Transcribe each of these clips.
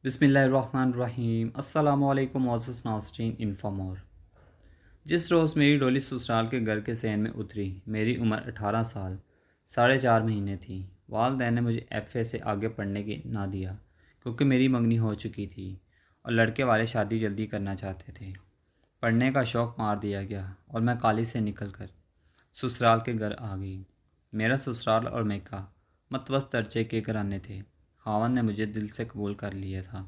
بسم اللہ الرحمن الرحیم۔ السلام علیکم معزز ناظرین، انفامور۔ جس روز میری ڈولی سسرال کے گھر کے صحن میں اتری، میری عمر 18 سال 4.5 مہینے تھی۔ والدین نے مجھے ایف اے سے آگے پڑھنے کی نہ دیا کیونکہ میری منگنی ہو چکی تھی اور لڑکے والے شادی جلدی کرنا چاہتے تھے۔ پڑھنے کا شوق مار دیا گیا اور میں کالج سے نکل کر سسرال کے گھر آ گئی۔ میرا سسرال اور میکا متوسط درجے کے گھرانے تھے۔ خاوند نے مجھے دل سے قبول کر لیا تھا۔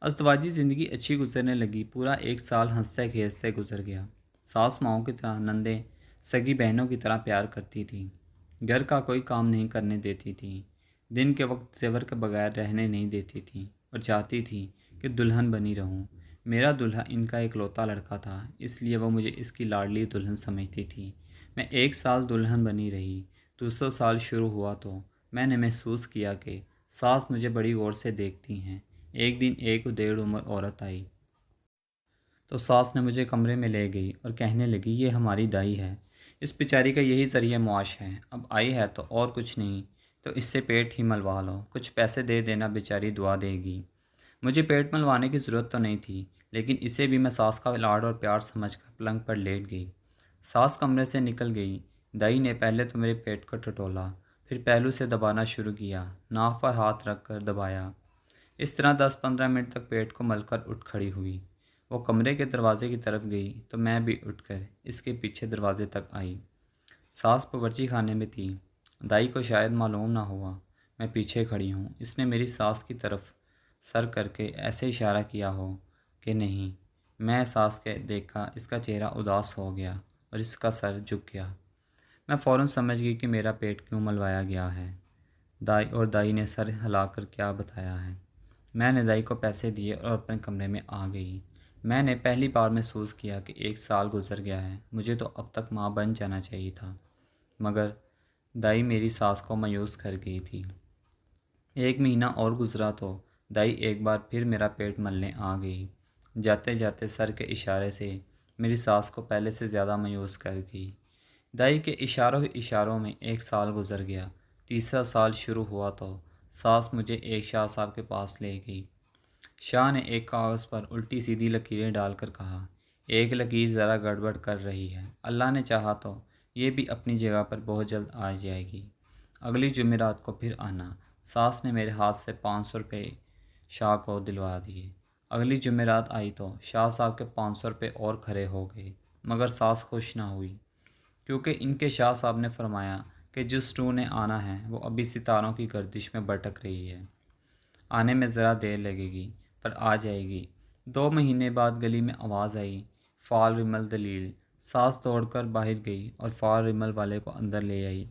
ازدواجی زندگی اچھی گزرنے لگی۔ پورا 1 سال ہنستے کھیلتے گزر گیا۔ ساس ماؤں کی طرح، نندیں سگی بہنوں کی طرح پیار کرتی تھیں۔ گھر کا کوئی کام نہیں کرنے دیتی تھیں۔ دن کے وقت زیور کے بغیر رہنے نہیں دیتی تھیں اور چاہتی تھیں کہ دلہن بنی رہوں۔ میرا دلہا ان کا اکلوتا لڑکا تھا، اس لیے وہ مجھے اس کی لاڈلی دلہن سمجھتی تھی۔ میں 1 سال دلہن بنی رہی۔ دوسرا سال شروع ہوا تو میں نے محسوس کیا کہ ساس مجھے بڑی غور سے دیکھتی ہیں۔ ایک دن ایک ڈیڑھ عمر عورت آئی تو ساس نے مجھے کمرے میں لے گئی اور کہنے لگی، یہ ہماری دائی ہے، اس بیچاری کا یہی ذریعہ معاش ہے، اب آئی ہے تو اور کچھ نہیں تو اس سے پیٹ ہی ملوا لو، کچھ پیسے دے دینا، بیچاری دعا دے گی۔ مجھے پیٹ ملوانے کی ضرورت تو نہیں تھی، لیکن اسے بھی میں ساس کا لاڈ اور پیار سمجھ کر پلنگ پر لیٹ گئی۔ ساس کمرے سے نکل گئی۔ دائی نے پہلے تو میرے پیٹ کو ٹٹولا، پھر پہلو سے دبانا شروع کیا، ناف پر ہاتھ رکھ کر دبایا۔ اس طرح 10-15 منٹ تک پیٹ کو مل کر اٹھ کھڑی ہوئی۔ وہ کمرے کے دروازے کی طرف گئی تو میں بھی اٹھ کر اس کے پیچھے دروازے تک آئی۔ ساس باورچی خانے میں تھی۔ دائی کو شاید معلوم نہ ہوا میں پیچھے کھڑی ہوں۔ اس نے میری ساس کی طرف سر کر کے ایسے اشارہ کیا ہو کہ نہیں۔ میں ساس کے دیکھا، اس کا چہرہ اداس ہو گیا اور اس کا سر جھک گیا۔ میں فوراً سمجھ گئی کہ میرا پیٹ کیوں ملوایا گیا ہے۔ دائی نے سر ہلا کر کیا بتایا ہے۔ میں نے دائی کو پیسے دیے اور اپنے کمرے میں آ گئی۔ میں نے پہلی بار محسوس کیا کہ 1 سال گزر گیا ہے، مجھے تو اب تک ماں بن جانا چاہیے تھا، مگر دائی میری ساس کو مایوس کر گئی تھی۔ 1 مہینہ اور گزرا تو دائی ایک بار پھر میرا پیٹ ملنے آ گئی۔ جاتے جاتے سر کے اشارے سے میری ساس کو پہلے سے زیادہ مایوس کر گئی۔ دائی کے اشاروں میں 1 سال گزر گیا۔ تیسرا سال شروع ہوا تو ساس مجھے ایک شاہ صاحب کے پاس لے گئی۔ شاہ نے ایک کاغذ پر الٹی سیدھی لکیریں ڈال کر کہا، ایک لکیر ذرا گڑبڑ کر رہی ہے، اللہ نے چاہا تو یہ بھی اپنی جگہ پر بہت جلد آ جائے گی، اگلی جمعرات کو پھر آنا۔ ساس نے میرے ہاتھ سے 500 روپے شاہ کو دلوا دیے۔ اگلی جمعرات آئی تو شاہ صاحب کے 500 روپے اور کھڑے ہو گئے، مگر ساس خوش نہ ہوئی، کیونکہ ان کے شاہ صاحب نے فرمایا کہ جس ٹو نے آنا ہے وہ ابھی ستاروں کی گردش میں بھٹک رہی ہے، آنے میں ذرا دیر لگے گی پر آ جائے گی۔ 2 مہینے بعد گلی میں آواز آئی، فال ریمل دلیل۔ ساس دوڑ کر باہر گئی اور فال ریمل والے کو اندر لے آئی۔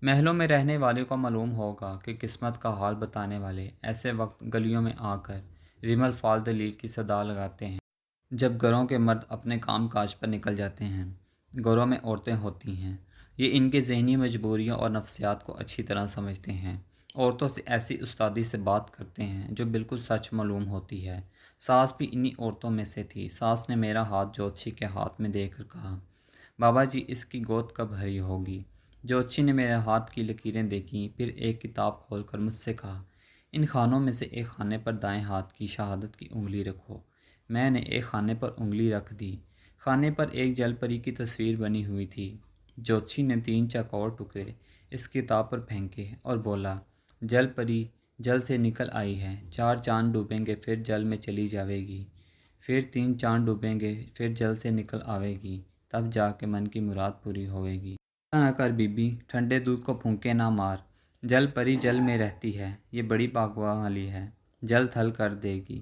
محلوں میں رہنے والے کو معلوم ہوگا کہ قسمت کا حال بتانے والے ایسے وقت گلیوں میں آ کر ریمل فال دلیل کی صدا لگاتے ہیں جب گھروں کے مرد اپنے کام کاج پر نکل جاتے ہیں۔ گھروں میں عورتیں ہوتی ہیں، یہ ان کے ذہنی مجبوریوں اور نفسیات کو اچھی طرح سمجھتے ہیں۔ عورتوں سے ایسی استادی سے بات کرتے ہیں جو بالکل سچ معلوم ہوتی ہے۔ ساس بھی انہی عورتوں میں سے تھی۔ ساس نے میرا ہاتھ جوتشی کے ہاتھ میں دے کر کہا، بابا جی اس کی گود کب بھری ہوگی؟ جوتشی نے میرے ہاتھ کی لکیریں دیکھیں، پھر ایک کتاب کھول کر مجھ سے کہا، ان خانوں میں سے ایک خانے پر دائیں ہاتھ کی شہادت کی انگلی رکھو۔ میں نے ایک خانے پر انگلی رکھ دی۔ خانے پر ایک جل پری کی تصویر بنی ہوئی تھی۔ جوتشی نے 3 چوکور ٹکڑے اس کتاب پر پھینکے اور بولا، جل پری جل سے نکل آئی ہے، 4 چاند ڈوبیں گے پھر جل میں چلی جاوے گی، پھر 3 چاند ڈوبیں گے پھر جل سے نکل آوے گی، تب جا کے من کی مراد پوری ہوئے گی۔ ایسا نہ کر بی بی، ٹھنڈے دودھ کو پھونکے نہ مار، جل پری جل میں رہتی ہے، یہ بڑی پاکواں والی ہے، جل تھل کر دے گی۔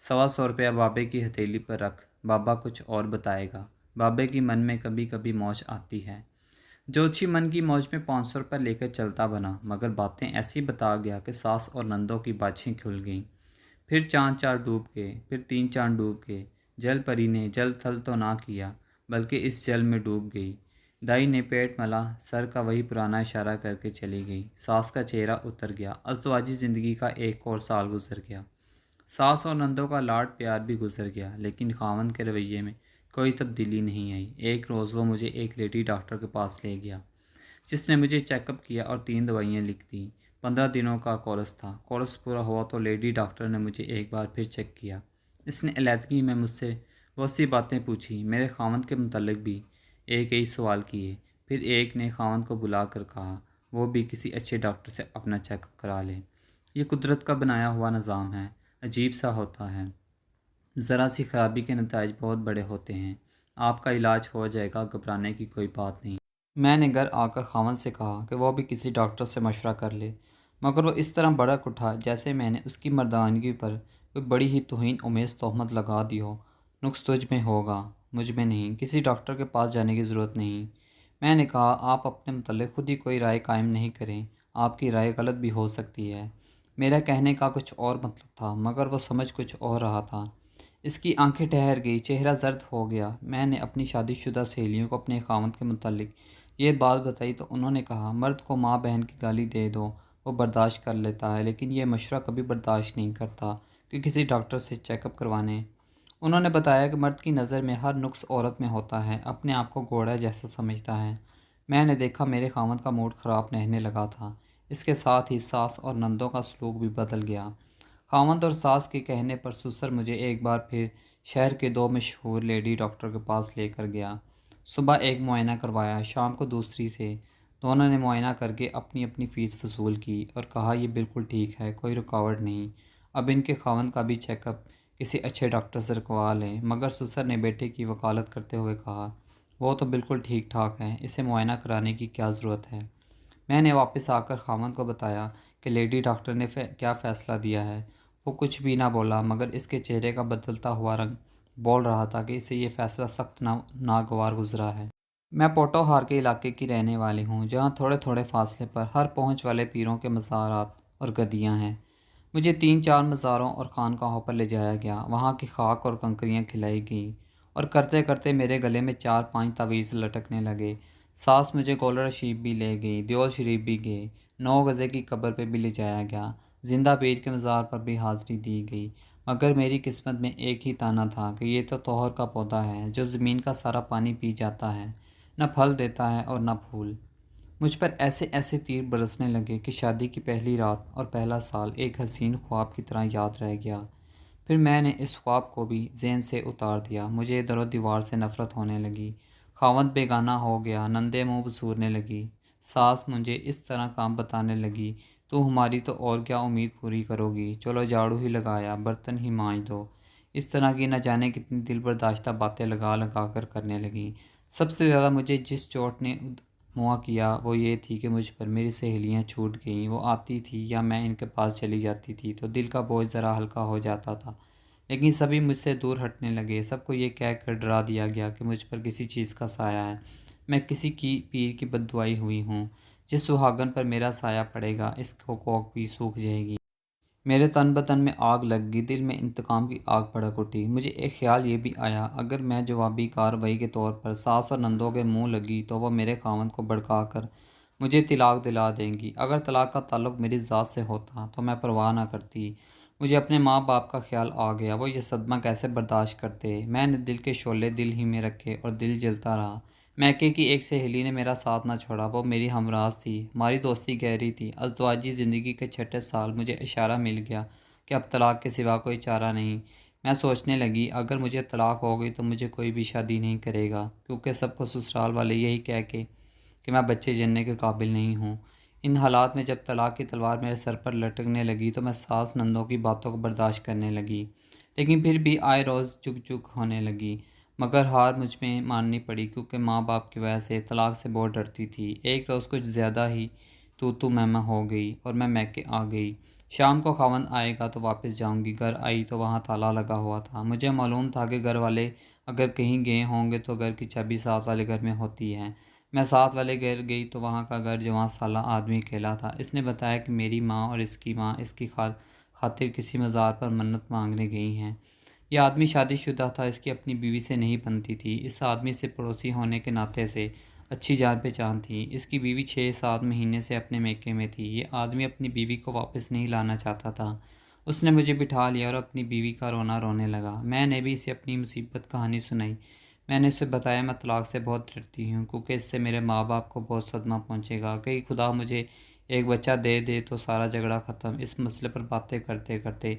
125 روپیہ بابے کی ہتھیلی پر رکھ، بابا کچھ اور بتائے گا۔ بابے کی من میں کبھی کبھی موج آتی ہے۔ جوتشی من کی موج میں 500 روپے لے کر چلتا بنا، مگر باتیں ایسی بتا گیا کہ ساس اور نندوں کی باچھیں کھل گئیں۔ پھر چاند 4 ڈوب گئے، پھر 3 چاند ڈوب گئے۔ جل پری نے جل تھل تو نہ کیا، بلکہ اس جل میں ڈوب گئی۔ دائی نے پیٹ ملا، سر کا وہی پرانا اشارہ کر کے چلی گئی۔ ساس کا چہرہ اتر گیا۔ ازدواجی زندگی کا ایک اور سال گزر گیا۔ ساس اور نندوں کا لاڈ پیار بھی گزر گیا، لیکن خاوند کے رویے میں کوئی تبدیلی نہیں آئی۔ ایک روز وہ مجھے ایک لیڈی ڈاکٹر کے پاس لے گیا، جس نے مجھے چیک اپ کیا اور 3 دوائیاں لکھ دیں۔ 15 دنوں کا کورس تھا۔ کورس پورا ہوا تو لیڈی ڈاکٹر نے مجھے ایک بار پھر چیک کیا۔ اس نے علیحدگی میں مجھ سے بہت سی باتیں پوچھی، میرے خاوند کے متعلق بھی ایک ہی سوال کیے۔ پھر ایک نے خاوند کو بلا کر کہا وہ بھی کسی اچھے ڈاکٹر سے اپنا چیک اپ کرا لے۔ یہ قدرت کا بنایا ہوا نظام ہے، عجیب سا ہوتا ہے۔ ذرا سی خرابی کے نتائج بہت بڑے ہوتے ہیں۔ آپ کا علاج ہو جائے گا، گھبرانے کی کوئی بات نہیں۔ میں نے گھر آ کر خاوند سے کہا کہ وہ بھی کسی ڈاکٹر سے مشورہ کر لے، مگر وہ اس طرح بڑک اٹھا جیسے میں نے اس کی مردانگی پر کوئی بڑی ہی توہین آمیز تہمت لگا دی ہو۔ نقص تجھ میں ہوگا، مجھ میں نہیں، کسی ڈاکٹر کے پاس جانے کی ضرورت نہیں۔ میں نے کہا آپ اپنے متعلق خود ہی کوئی رائے قائم نہیں کریں، آپ کی رائے غلط بھی ہو سکتی ہے۔ میرا کہنے کا کچھ اور مطلب تھا، مگر وہ سمجھ کچھ اور رہا تھا۔ اس کی آنکھیں ٹھہر گئی، چہرہ زرد ہو گیا۔ میں نے اپنی شادی شدہ سہیلیوں کو اپنے خاوند کے متعلق یہ بات بتائی تو انہوں نے کہا مرد کو ماں بہن کی گالی دے دو، وہ برداشت کر لیتا ہے، لیکن یہ مشورہ کبھی برداشت نہیں کرتا کہ کسی ڈاکٹر سے چیک اپ کروانے۔ انہوں نے بتایا کہ مرد کی نظر میں ہر نقص عورت میں ہوتا ہے، اپنے آپ کو گھوڑا جیسا سمجھتا ہے۔ میں نے دیکھا میرے خاوند کا موڈ خراب رہنے لگا تھا، اس کے ساتھ ہی ساس اور نندوں کا سلوک بھی بدل گیا۔ خاوند اور ساس کے کہنے پر سسر مجھے ایک بار پھر شہر کے دو مشہور لیڈی ڈاکٹر کے پاس لے کر گیا۔ صبح ایک معائنہ کروایا، شام کو دوسری سے۔ دونوں نے معائنہ کر کے اپنی اپنی فیس وصول کی اور کہا یہ بالکل ٹھیک ہے، کوئی رکاوٹ نہیں، اب ان کے خاوند کا بھی چیک اپ کسی اچھے ڈاکٹر سے رکوا لیں۔ مگر سسر نے بیٹے کی وکالت کرتے ہوئے کہا وہ تو بالکل ٹھیک ٹھاک ہے، اسے معائنہ کرانے کی کیا ضرورت ہے۔ میں نے واپس آ کر خاوند کو بتایا کہ لیڈی ڈاکٹر نے کیا فیصلہ دیا ہے۔ وہ کچھ بھی نہ بولا، مگر اس کے چہرے کا بدلتا ہوا رنگ بول رہا تھا کہ اسے یہ فیصلہ سخت ناگوار گزرا ہے۔ میں پوٹو ہار کے علاقے کی رہنے والی ہوں، جہاں تھوڑے تھوڑے فاصلے پر ہر پہنچ والے پیروں کے مزارات اور گدیاں ہیں۔ مجھے 3-4 مزاروں اور خانقاہوں پر لے جایا گیا، وہاں کی خاک اور کنکریاں کھلائی گئیں اور کرتے کرتے میرے گلے میں 4-5 تعویذ لٹکنے لگے۔ ساس مجھے گولڑ شریف بھی لے گئی، دیول شریف بھی گئے، 9 گزے کی قبر پہ بھی لے جایا گیا، زندہ پیر کے مزار پر بھی حاضری دی گئی۔ مگر میری قسمت میں ایک ہی تانا تھا کہ یہ تو توہر کا پودا ہے جو زمین کا سارا پانی پی جاتا ہے، نہ پھل دیتا ہے اور نہ پھول۔ مجھ پر ایسے ایسے تیر برسنے لگے کہ شادی کی پہلی رات اور پہلا سال ایک حسین خواب کی طرح یاد رہ گیا۔ پھر میں نے اس خواب کو بھی ذہن سے اتار دیا، مجھے در و دیوار سے نفرت ہونے لگی، خاوند بیگانہ ہو گیا، نندیں منہ بسورنے لگی، ساس مجھے اس طرح کام بتانے لگی تو ہماری تو اور کیا امید پوری کرو گی، چلو جھاڑو ہی لگایا، برتن ہی مانجھ دو۔ اس طرح کی نہ جانے کتنی دل برداشتہ باتیں لگا لگا کر کرنے لگیں۔ سب سے زیادہ مجھے جس چوٹ نے موا کیا وہ یہ تھی کہ مجھ پر میری سہیلیاں چھوٹ گئیں، وہ آتی تھی یا میں ان کے پاس چلی جاتی تھی تو دل کا بوجھ ذرا ہلکا ہو جاتا تھا، لیکن سبھی مجھ سے دور ہٹنے لگے، سب کو یہ کہہ کر ڈرا دیا گیا کہ مجھ پر کسی چیز کا سایہ ہے، میں کسی کی پیر کی بددعائی ہوئی ہوں، جس سہاگن پر میرا سایہ پڑے گا اس کو کوکھ بھی سوکھ جائے گی۔ میرے تن بدن میں آگ لگ گئی، دل میں انتقام کی آگ بھڑک اٹھی۔ مجھے ایک خیال یہ بھی آیا اگر میں جوابی کارروائی کے طور پر ساس اور نندوں کے منہ لگی تو وہ میرے خاوند کو بھڑکا کر مجھے طلاق دلا دیں گی۔ اگر طلاق کا تعلق میری ذات سے ہوتا تو میں پرواہ نہ کرتی۔ مجھے اپنے ماں باپ کا خیال آ گیا، وہ یہ صدمہ کیسے برداشت کرتے۔ میں نے دل کے شعلے دل ہی میں رکھے اور دل جلتا رہا۔ میکے کی ایک سہیلی نے میرا ساتھ نہ چھوڑا، وہ میری ہمراز تھی، ہماری دوستی گہری تھی۔ ازدواجی زندگی کے چھٹے سال مجھے اشارہ مل گیا کہ اب طلاق کے سوا کوئی چارہ نہیں۔ میں سوچنے لگی اگر مجھے طلاق ہو گئی تو مجھے کوئی بھی شادی نہیں کرے گا، کیونکہ سب کو سسرال والے یہی کہہ کے کہ میں بچے جننے کے قابل نہیں ہوں۔ ان حالات میں جب طلاق کی تلوار میرے سر پر لٹکنے لگی تو میں ساس نندوں کی باتوں کو برداشت کرنے لگی، لیکن پھر بھی آئے روز چک چک ہونے لگی۔ مگر ہار مجھ میں ماننی پڑی کیونکہ ماں باپ کی وجہ سے طلاق سے بہت ڈرتی تھی۔ ایک روز کچھ زیادہ ہی تو میں ہو گئی اور میں میکے آ گئی۔ شام کو خاوند آئے گا تو واپس جاؤں گی۔ گھر آئی تو وہاں تالا لگا ہوا تھا۔ مجھے معلوم تھا کہ گھر والے اگر کہیں گئے ہوں گے تو گھر کی چابی ساتھ والے گھر میں ہوتی ہے۔ میں ساتھ والے گھر گئی تو وہاں کا گھر جوان سالہ آدمی کھیلا تھا۔ اس نے بتایا کہ میری ماں اور اس کی ماں اس کی خاطر کسی مزار پر منت مانگنے گئی ہیں۔ یہ آدمی شادی شدہ تھا، اس کی اپنی بیوی سے نہیں بنتی تھی۔ اس آدمی سے پڑوسی ہونے کے ناطے سے اچھی جان پہچان تھی۔ اس کی بیوی 6-7 مہینے سے اپنے میکے میں تھی۔ یہ آدمی اپنی بیوی کو واپس نہیں لانا چاہتا تھا۔ اس نے مجھے بٹھا لیا اور اپنی بیوی کا رونا رونے لگا۔ میں نے بھی اسے اپنی مصیبت کہانی سنائی۔ میں نے اسے بتایا میں طلاق سے بہت ڈرتی ہوں کیونکہ اس سے میرے ماں باپ کو بہت صدمہ پہنچے گا، کہیں خدا مجھے ایک بچہ دے دے تو سارا جھگڑا ختم۔ اس مسئلے پر باتیں کرتے کرتے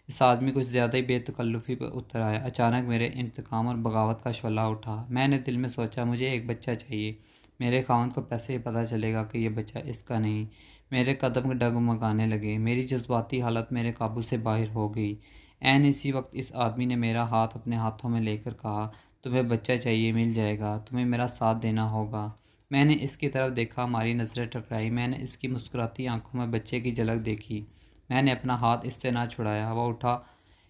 اس آدمی کچھ زیادہ ہی بے تکلفی پر اتر آیا۔ اچانک میرے انتقام اور بغاوت کا شعلہ اٹھا۔ میں نے دل میں سوچا مجھے ایک بچہ چاہیے، میرے خاوند کو پیسے ہی پتہ چلے گا کہ یہ بچہ اس کا نہیں۔ میرے قدم ڈگمگانے لگے، میری جذباتی حالت میرے قابو سے باہر ہو گئی۔ عین اسی وقت اس آدمی نے میرا ہاتھ اپنے ہاتھوں میں لے کر کہا، تمہیں بچہ چاہیے، مل جائے گا، تمہیں میرا ساتھ دینا ہوگا۔ میں نے اس کی طرف دیکھا، ہماری نظریں ٹکرائی۔ میں نے اس کی مسکراتی آنکھوں میں بچے کی جھلک دیکھی۔ میں نے اپنا ہاتھ اس سے نہ چھڑایا۔ وہ اٹھا،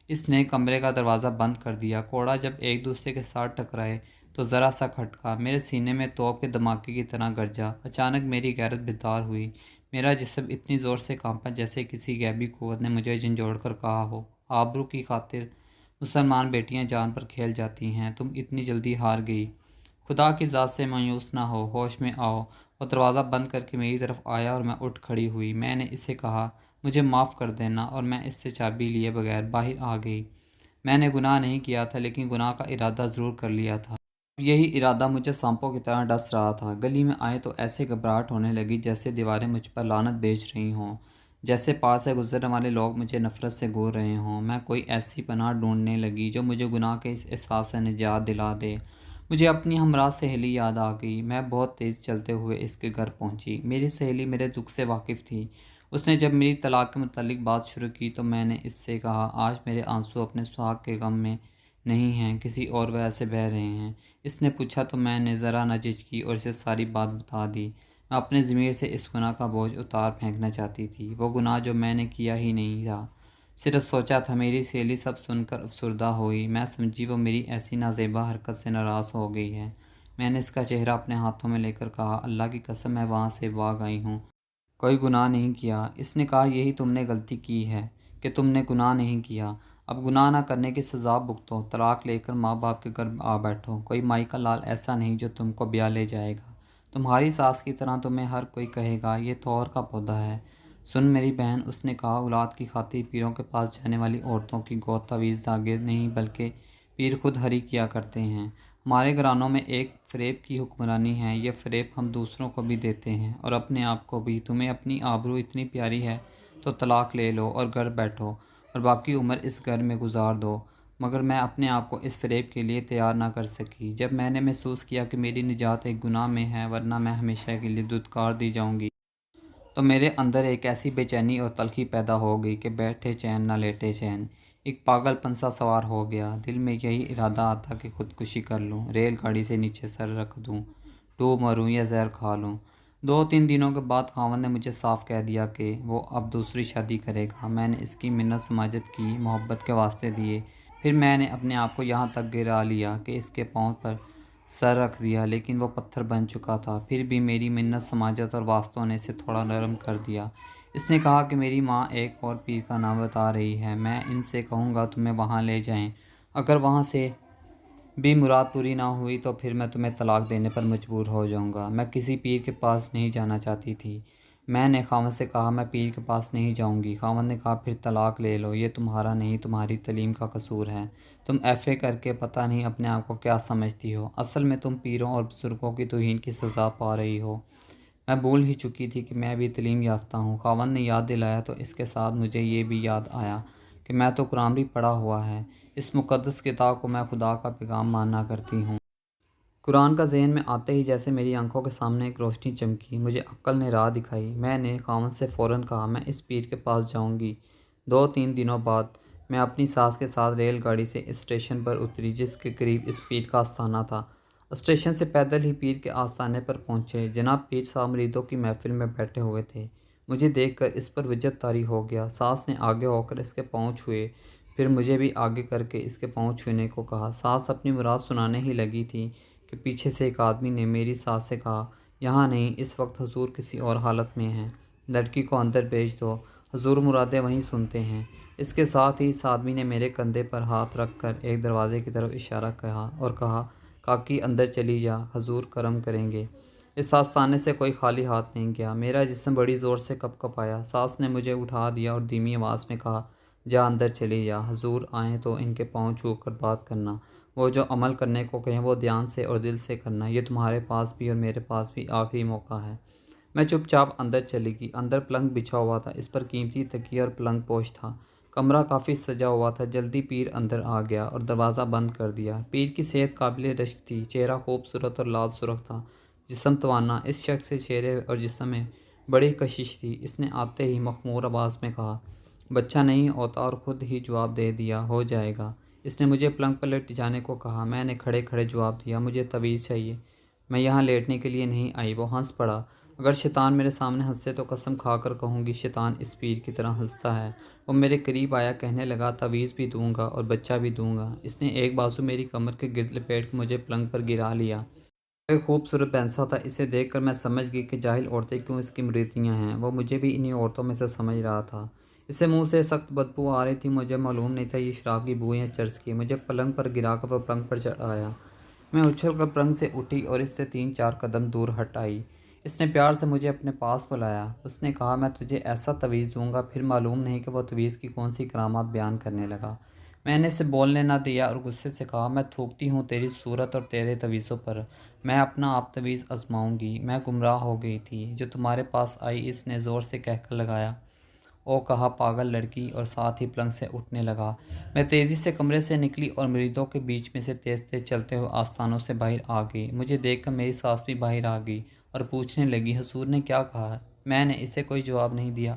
اس نے کمرے کا دروازہ بند کر دیا۔ کوڑا جب ایک دوسرے کے ساتھ ٹکرائے تو ذرا سا کھٹکا، میرے سینے میں توپ کے دھماکے کی طرح گرجا۔ اچانک میری غیرت بیدار ہوئی، میرا جسم اتنی زور سے کانپا جیسے کسی غیبی قوت نے مجھے جھنجھوڑ کر کہا ہو، آبرو کی خاطر مسلمان بیٹیاں جان پر کھیل جاتی ہیں، تم اتنی جلدی ہار گئی۔ خدا کی ذات سے مایوس نہ ہو، ہوش میں آؤ۔ وہ دروازہ بند کر کے میری طرف آیا اور میں اٹھ کھڑی ہوئی۔ میں نے اسے کہا، مجھے معاف کر دینا، اور میں اس سے چابی لیے بغیر باہر آ گئی۔ میں نے گناہ نہیں کیا تھا، لیکن گناہ کا ارادہ ضرور کر لیا تھا۔ یہی ارادہ مجھے سانپوں کی طرح ڈس رہا تھا۔ گلی میں آئے تو ایسے گھبراہٹ ہونے لگی جیسے دیواریں مجھ پر لعنت بھیج رہی ہوں، جیسے پاس سے گزرنے والے لوگ مجھے نفرت سے گھور رہے ہوں۔ میں کوئی ایسی پناہ ڈھونڈنے لگی جو مجھے گناہ کے اس احساس سے نجات دلا دے۔ مجھے اپنی ہمراہ سہیلی یاد آ گئی۔ میں بہت تیز چلتے ہوئے اس کے گھر پہنچی۔ میری سہیلی میرے دکھ سے واقف تھی۔ اس نے جب میری طلاق کے متعلق بات شروع کی تو میں نے اس سے کہا، آج میرے آنسو اپنے سہاگ کے غم میں نہیں ہیں، کسی اور وجہ سے بہہ رہے ہیں۔ اس نے پوچھا تو میں نے ذرا نہ جھجکی اور اسے ساری بات بتا دی۔ میں اپنے ضمیر سے اس گناہ کا بوجھ اتار پھینکنا چاہتی تھی، وہ گناہ جو میں نے کیا ہی نہیں تھا، صرف سوچا تھا۔ میری سہیلی سب سن کر افسردہ ہوئی۔ میں سمجھی وہ میری ایسی نازیبا حرکت سے ناراض ہو گئی ہے۔ میں نے اس کا چہرہ اپنے ہاتھوں میں لے کر کہا، اللہ کی قسم میں وہاں سے بھاگ آئی ہوں، کوئی گناہ نہیں کیا۔ اس نے کہا، یہی تم نے غلطی کی ہے کہ تم نے گناہ نہیں کیا۔ اب گناہ نہ کرنے کی سزا بھگتو، طلاق لے کر ماں باپ کے گھر آ بیٹھو۔ کوئی مائی کا لال ایسا نہیں جو تم کو بیاہ لے جائے گا۔ تمہاری ساس کی طرح تمہیں ہر کوئی کہے گا، یہ طور کا پودا ہے۔ سن میری بہن، اس نے کہا، اولاد کی خاطر پیروں کے پاس جانے والی عورتوں کی گود تعویذ دھاگے نہیں بلکہ پیر خود ہری کیا کرتے ہیں۔ ہمارے گھرانوں میں ایک فریب کی حکمرانی ہے، یہ فریب ہم دوسروں کو بھی دیتے ہیں اور اپنے آپ کو بھی۔ تمہیں اپنی آبرو اتنی پیاری ہے تو طلاق لے لو اور گھر بیٹھو اور باقی عمر اس گھر میں گزار دو۔ مگر میں اپنے آپ کو اس فریب کے لیے تیار نہ کر سکی۔ جب میں نے محسوس کیا کہ میری نجات ایک گناہ میں ہے ورنہ میں ہمیشہ کے لیے دھتکار دی جاؤں گی، تو میرے اندر ایک ایسی بے چینی اور تلخی پیدا ہو گئی کہ بیٹھے چین نہ لیٹے چین، ایک پاگل پن سا سوار ہو گیا۔ دل میں یہی ارادہ آتا کہ خودکشی کر لوں، ریل گاڑی سے نیچے سر رکھ دوں، ڈوب مروں یا زہر کھا لوں۔ 2-3 دنوں کے بعد خاوند نے مجھے صاف کہہ دیا کہ وہ اب دوسری شادی کرے گا۔ میں نے اس کی منت سماجت کی، محبت کے واسطے دیے۔ پھر میں نے اپنے آپ کو یہاں تک گرا لیا کہ اس کے پاؤں پر سر رکھ دیا، لیکن وہ پتھر بن چکا تھا۔ پھر بھی میری منت سماجت اور واسطوں نے اسے تھوڑا نرم کر دیا۔ اس نے کہا کہ میری ماں ایک اور پیر کا نام بتا رہی ہے، میں ان سے کہوں گا تمہیں وہاں لے جائیں۔ اگر وہاں سے بھی مراد پوری نہ ہوئی تو پھر میں تمہیں طلاق دینے پر مجبور ہو جاؤں گا۔ میں کسی پیر کے پاس نہیں جانا چاہتی تھی۔ میں نے خاوند سے کہا، میں پیر کے پاس نہیں جاؤں گی۔ خاوند نے کہا، پھر طلاق لے لو، یہ تمہارا نہیں تمہاری تعلیم کا قصور ہے۔ تم ایف اے کر کے پتہ نہیں اپنے آپ کو کیا سمجھتی ہو، اصل میں تم پیروں اور بزرگوں کی توہین کی سزا پا رہی ہو۔ میں بھول ہی چکی تھی کہ میں بھی تعلیم یافتہ ہوں۔ خاوند نے یاد دلایا تو اس کے ساتھ مجھے یہ بھی یاد آیا کہ میں تو قرآن بھی پڑھا ہوا ہے، اس مقدس کتاب کو میں خدا کا پیغام مانا کرتی ہوں۔ قرآن کا ذہن میں آتے ہی جیسے میری آنکھوں کے سامنے ایک روشنی چمکی، مجھے عقل نے راہ دکھائی۔ میں نے خاوند سے فوراً کہا، میں اس پیر کے پاس جاؤں گی۔ 2-3 دنوں بعد میں اپنی ساس کے ساتھ ریل گاڑی سے اس اسٹیشن پر اتری جس کے قریب اس پیر کا آستانہ تھا۔ اسٹیشن سے پیدل ہی پیر کے آستانے پر پہنچے۔ جناب پیر صاحب مریدوں کی محفل میں بیٹھے ہوئے تھے۔ مجھے دیکھ کر اس پر وجد طاری ہو گیا۔ ساس نے آگے ہو کر اس کے پاؤں چھوئے، پھر مجھے بھی آگے کر کے اس کے پاؤں چھونے کو کہا۔ ساس اپنی مراد سنانے ہی لگی تھی کہ پیچھے سے ایک آدمی نے میری ساس سے کہا، یہاں نہیں، اس وقت حضور کسی اور حالت میں ہیں، لڑکی کو اندر بھیج دو، حضور مرادیں وہیں سنتے ہیں۔ اس کے ساتھ ہی اس آدمی نے میرے کندھے پر ہاتھ رکھ کر ایک دروازے کی طرف اشارہ کیا اور کہا، کاکی اندر چلی جا، حضور کرم کریں گے۔ اس آستانے سے کوئی خالی ہاتھ نہیں گیا۔ میرا جسم بڑی زور سے کپ کپایا۔ ساس نے مجھے اٹھا دیا اور دھیمی آواز میں کہا، جا اندر چلی جا، حضور آئیں تو ان کے پاؤں چھو کر بات کرنا، وہ جو عمل کرنے کو کہیں وہ دھیان سے اور دل سے کرنا، یہ تمہارے پاس بھی اور میرے پاس بھی آخری موقع ہے۔ میں چپ چاپ اندر چلی گئی۔ اندر پلنگ بچھا ہوا تھا، اس پر قیمتی تکیہ اور پلنگ پوش تھا۔ کمرہ کافی سجا ہوا تھا۔ جلدی پیر اندر آ گیا اور دروازہ بند کر دیا۔ پیر کی صحت قابل رشک تھی، چہرہ خوبصورت اور لال سرخ تھا، جسم توانا۔ اس شخص کے چہرے اور جسم میں بڑی کشش تھی۔ اس نے آتے ہی مخمور آواز میں کہا، بچہ نہیں ہوتا، اور خود ہی جواب دے دیا، ہو جائے گا۔ اس نے مجھے پلنگ پر لیٹ جانے کو کہا۔ میں نے کھڑے کھڑے جواب دیا، مجھے تعویذ چاہیے، میں یہاں لیٹنے کے لیے نہیں آئی۔ وہ ہنس پڑا۔ اگر شیطان میرے سامنے ہنسے تو قسم کھا کر کہوں گی شیطان اس پیر کی طرح ہنستا ہے۔ وہ میرے قریب آیا، کہنے لگا، تعویذ بھی دوں گا اور بچہ بھی دوں گا۔ اس نے ایک بازو میری کمر کے گرد لپیٹ کے مجھے پلنگ پر گرا لیا۔ ایک خوبصورت بینسا تھا۔ اسے دیکھ کر میں سمجھ گئی کہ جاہل عورتیں کیوں اس کی مریدیاں ہیں۔ وہ مجھے بھی انہی عورتوں میں سے سمجھ رہا تھا۔ اسے منہ سے سخت بدبو آ رہی تھی۔ مجھے معلوم نہیں تھا یہ شراب کی بو یا چرس کی۔ مجھے پلنگ پر گرا کر وہ پلنگ پر چڑھایا۔ میں اچھل کر پلنگ سے اٹھی اور اس سے 3-4 قدم دور ہٹ آئی۔ اس نے پیار سے مجھے اپنے پاس بلایا۔ اس نے کہا، میں تجھے ایسا تعویذ دوں گا۔ پھر معلوم نہیں کہ وہ تعویذ کی کون سی کرامات بیان کرنے لگا۔ میں نے اسے بولنے نہ دیا اور غصے سے کہا، میں تھوکتی ہوں تیری صورت اور تیرے تعویذوں پر۔ میں اپنا آپ تعویذ آزماؤں گی۔ میں گمراہ ہو گئی تھی۔ جو تمہارے پاس آئی، اس نے زور سے کہہ کر لگایا۔ او کہا، پاگل لڑکی، اور ساتھ ہی پلنگ سے اٹھنے لگا۔ میں تیزی سے کمرے سے نکلی اور مریدوں کے بیچ میں سے تیز تیز چلتے ہوئے آستانوں سے باہر آ گئی۔ مجھے دیکھ کر میری ساس بھی باہر آ گئی اور پوچھنے لگی، حضور نے کیا کہا؟ میں نے اسے کوئی جواب نہیں دیا۔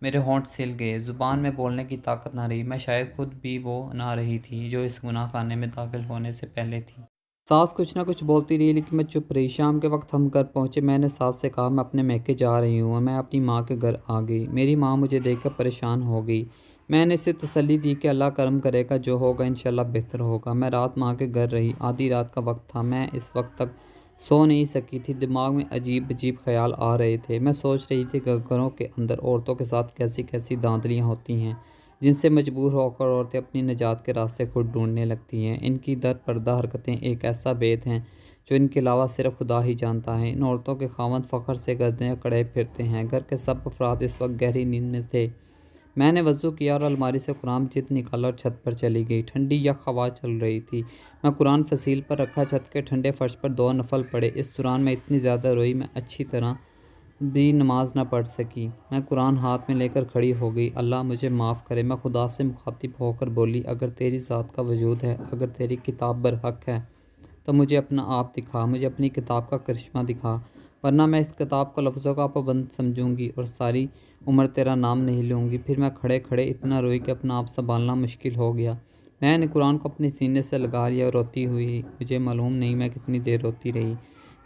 میرے ہونٹ سل گئے، زبان میں بولنے کی طاقت نہ رہی۔ میں شاید خود بھی وہ نہ رہی تھی جو اس گناہ خانے میں داخل ہونے سے پہلے تھی۔ ساس کچھ نہ کچھ بولتی رہی لیکن میں چپ رہی۔ شام کے وقت ہم گھر پہنچے۔ میں نے ساس سے کہا، میں اپنے میکے جا رہی ہوں، اور میں اپنی ماں کے گھر آ گئی۔ میری ماں مجھے دیکھ کر پریشان ہو گئی۔ میں نے اسے تسلی دی کہ اللہ کرم کرے گا، جو ہوگا انشاءاللہ بہتر ہوگا۔ میں رات ماں کے گھر رہی۔ آدھی رات کا وقت تھا۔ میں اس وقت تک سو نہیں سکی تھی۔ دماغ میں عجیب عجیب خیال آ رہے تھے۔ میں سوچ رہی تھی کہ گھروں کے اندر عورتوں کے ساتھ کیسی کیسی دھاندلیاں ہوتی ہیں، جن سے مجبور ہو کر عورتیں اپنی نجات کے راستے خود ڈھونڈنے لگتی ہیں۔ ان کی در پردہ حرکتیں ایک ایسا بھید ہیں جو ان کے علاوہ صرف خدا ہی جانتا ہے۔ ان عورتوں کے خاوند فخر سے گردنیں اکڑے پھرتے ہیں۔ گھر کے سب افراد اس وقت گہری نیند میں تھے۔ میں نے وضو کیا اور الماری سے قرآن مجید نکالا اور چھت پر چلی گئی۔ ٹھنڈی یک ہوا چل رہی تھی۔ میں قرآن فصیل پر رکھا، چھت کے ٹھنڈے فرش پر 2 نفل پڑھے۔ اس دوران میں اتنی زیادہ روئی میں اچھی طرح بھی نماز نہ پڑھ سکی۔ میں قرآن ہاتھ میں لے کر کھڑی ہو گئی۔ اللہ مجھے معاف کرے۔ میں خدا سے مخاطب ہو کر بولی، اگر تیری ذات کا وجود ہے، اگر تیری کتاب برحق ہے تو مجھے اپنا آپ دکھا، مجھے اپنی کتاب کا کرشمہ دکھا، ورنہ میں اس کتاب کو لفظوں کا پابند سمجھوں گی اور ساری عمر تیرا نام نہیں لوں گی۔ پھر میں کھڑے کھڑے اتنا روئی کہ اپنا آپ سنبھالنا مشکل ہو گیا۔ میں نے قرآن کو اپنے سینے سے لگا لیا اور روتی ہوئی، مجھے معلوم نہیں میں کتنی دیر روتی رہی۔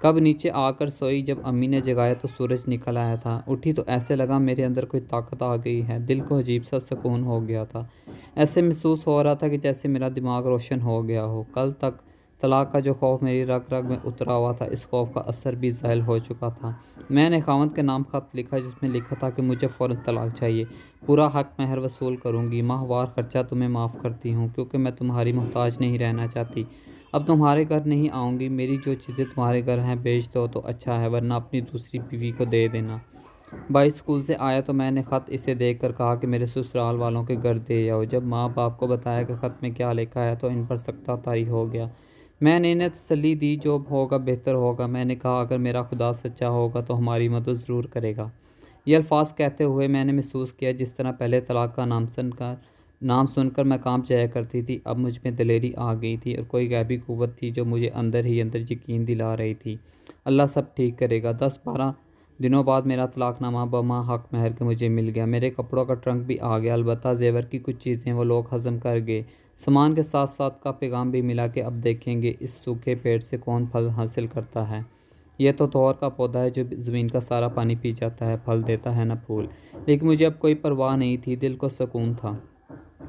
کب نیچے آ کر سوئی۔ جب امی نے جگایا تو سورج نکل آیا تھا۔ اٹھی تو ایسے لگا میرے اندر کوئی طاقت آ گئی ہے۔ دل کو عجیب سا سکون ہو گیا تھا۔ ایسے محسوس ہو رہا تھا کہ جیسے میرا دماغ روشن ہو گیا ہو۔ کل تک طلاق کا جو خوف میری رگ رگ میں اترا ہوا تھا، اس خوف کا اثر بھی زائل ہو چکا تھا۔ میں نے خاوند کے نام خط لکھا، جس میں لکھا تھا کہ مجھے فوراً طلاق چاہیے، پورا حق مہر وصول کروں گی، ماہ وار خرچہ تمہیں معاف کرتی ہوں، کیونکہ میں تمہاری محتاج نہیں رہنا چاہتی۔ اب تمہارے گھر نہیں آؤں گی۔ میری جو چیزیں تمہارے گھر ہیں بیچ دو تو اچھا ہے، ورنہ اپنی دوسری بیوی کو دے دینا۔ بھائی اسکول سے آیا تو میں نے خط اسے دیکھ کر کہا کہ میرے سسرال والوں کے گھر دے آؤ۔ جب ماں باپ کو بتایا کہ خط میں کیا لکھا ہے تو ان پر سکتہ طاری ہو گیا۔ میں نے انہیں تسلی دی، جو ہوگا بہتر ہوگا۔ میں نے کہا، اگر میرا خدا سچا ہوگا تو ہماری مدد ضرور کرے گا۔ یہ الفاظ کہتے ہوئے میں نے محسوس کیا جس طرح پہلے طلاق کا نام سن کر میں کانپ جایا کرتی تھی، اب مجھ میں دلیری آ گئی تھی اور کوئی غیبی قوت تھی جو مجھے اندر ہی اندر یقین دلا رہی تھی، اللہ سب ٹھیک کرے گا۔ 10-12 دنوں بعد میرا طلاق نامہ بما حق مہر کے مجھے مل گیا۔ میرے کپڑوں کا ٹرنک بھی آ گیا، البتہ زیور کی کچھ چیزیں وہ لوگ ہضم کر گئے۔ سامان کے ساتھ ساتھ کا پیغام بھی ملا کہ اب دیکھیں گے اس سوکھے پیٹ سے کون پھل حاصل کرتا ہے۔ یہ تو طور کا پودا ہے جو زمین کا سارا پانی پی جاتا ہے، پھل دیتا ہے نہ پھول۔ لیکن مجھے اب کوئی پرواہ نہیں تھی، دل کو سکون تھا۔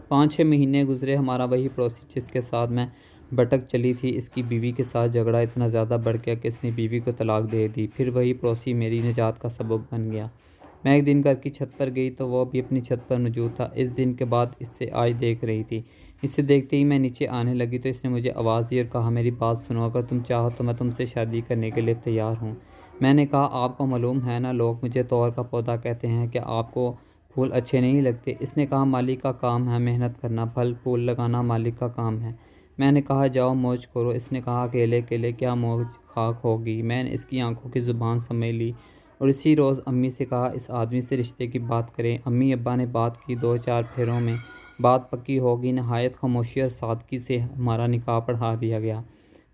5-6 مہینے گزرے۔ ہمارا وہی پڑوسی جس کے ساتھ میں بھٹک چلی تھی، اس کی بیوی کے ساتھ جھگڑا اتنا زیادہ بڑھ گیا کہ اس نے بیوی کو طلاق دے دی۔ پھر وہی پڑوسی میری نجات کا سبب بن گیا۔ میں ایک دن گھر کی چھت پر گئی تو وہ بھی اپنی چھت پر موجود تھا۔ اس دن کے بعد اس سے آج دیکھ رہی تھی۔ اسے دیکھتے ہی میں نیچے آنے لگی تو اس نے مجھے آواز دی اور کہا، میری بات سنو، اگر تم چاہو تو میں تم سے شادی کرنے کے لیے تیار ہوں۔ میں نے کہا، آپ کو معلوم ہے نا، لوگ مجھے طور کا پودا کہتے ہیں، کیا آپ کو پھول اچھے نہیں لگتے؟ اس نے کہا، مالک کا کام ہے محنت کرنا، پھل پھول لگانا مالک کا کام ہے۔ میں نے کہا، جاؤ موج کرو۔ اس نے کہا، اکیلے اکیلے کیا موج خاک ہوگی؟ میں نے اس کی آنکھوں کی زبان سمجھ لی اور اسی روز امی سے کہا اس آدمی سے رشتے کی بات کریں۔ امی ابا نے بات کی، 2-4 پھیروں میں بات پکی ہوگی۔ نہایت خاموشی اور سادگی سے ہمارا نکاح پڑھا دیا گیا۔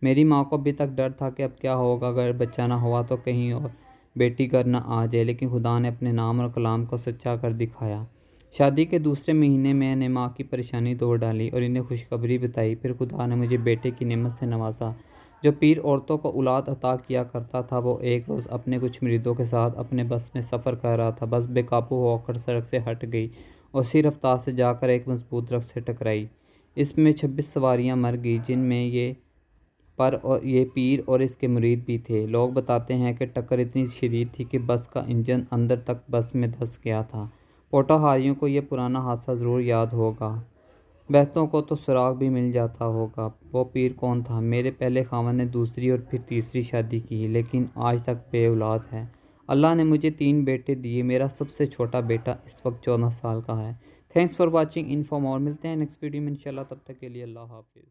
میری ماں کو ابھی تک ڈر تھا کہ اب کیا ہوگا، اگر بچہ نہ ہوا تو کہیں اور بیٹی گھر نہ آ جائے، لیکن خدا نے اپنے نام اور کلام کو سچا کر دکھایا۔ شادی کے دوسرے مہینے میں نے ماں کی پریشانی دور ڈالی اور انہیں خوشخبری بتائی۔ پھر خدا نے مجھے بیٹے کی نعمت سے نوازا۔ جو پیر عورتوں کو اولاد عطا کیا کرتا تھا، وہ ایک روز اپنے کچھ مریدوں کے ساتھ اپنے بس میں سفر کر رہا تھا۔ بس بے قابو ہو کر سڑک سے ہٹ گئی اور اسی رفتار سے جا کر ایک مضبوط درخت سے ٹکرائی۔ اس میں 26 سواریاں مر گئیں، جن میں یہ پیر اور اس کے مرید بھی تھے۔ لوگ بتاتے ہیں کہ ٹکر اتنی شدید تھی کہ بس کا انجن اندر تک بس میں دھس گیا تھا۔ پوٹاہاریوں کو یہ پرانا حادثہ ضرور یاد ہوگا۔ بہتوں کو تو سراغ بھی مل جاتا ہوگا۔ وہ پیر کون تھا؟ میرے پہلے خاوند نے دوسری اور پھر تیسری شادی کی، لیکن آج تک بے اولاد ہے۔ اللہ نے مجھے 3 بیٹے دیے۔ میرا سب سے چھوٹا بیٹا اس وقت 14 سال کا ہے۔ تھینکس فار واچنگ انفو مور۔ ملتے ہیں نیکسٹ ویڈیو میں انشاءاللہ، تب تک کے لیے اللہ حافظ۔